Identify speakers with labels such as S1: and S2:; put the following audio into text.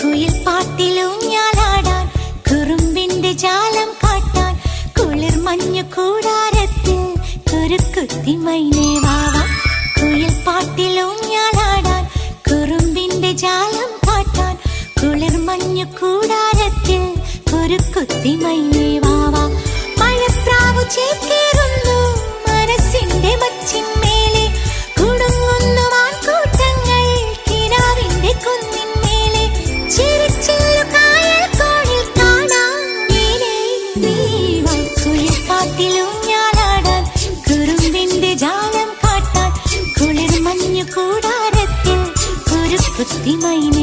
S1: കുയിൽ പാട്ടിലൂഞ്ഞാലാടാൻ കുറുമ്പിന്റെ ജാലം കാട്ടാൻ കുളിർ മഞ്ഞു കൂടാരത്തിൽ കുരുക്കുത്തി മൈനേ വാവാ. കുയിൽ പാട്ടിലൂഞ്ഞാലാടാൻ കുറുമ്പിന്റെ ജാലം കാട്ടാൻ കുളിർ മഞ്ഞു കൂടാരത്തിൽ കുരുക്കുത്തി മൈനേ വാവാ. മഴപ്രാവു ചേക്കേറുന്നു മനസ്സിന്റെ മച്ചിന്മേലെ കുടുങ്ങുന്നു മാൻകൂട്ടങ്ങൾ കിനാവിന്റെ കുന്നിന്മേലെ ചിരിച്ചില്ലു കായൽ കോണിൽ കാണാം നീലേ നീവാ. കുയിൽ പാട്ടിലൂഞ്ഞാലാടാൻ കുറുമ്പിന്റെ ജാലം കാട്ടാൻ കുളിർ മഞ്ഞു കൂടാരത്തിൽ കുരുക്കുത്തി മൈനേ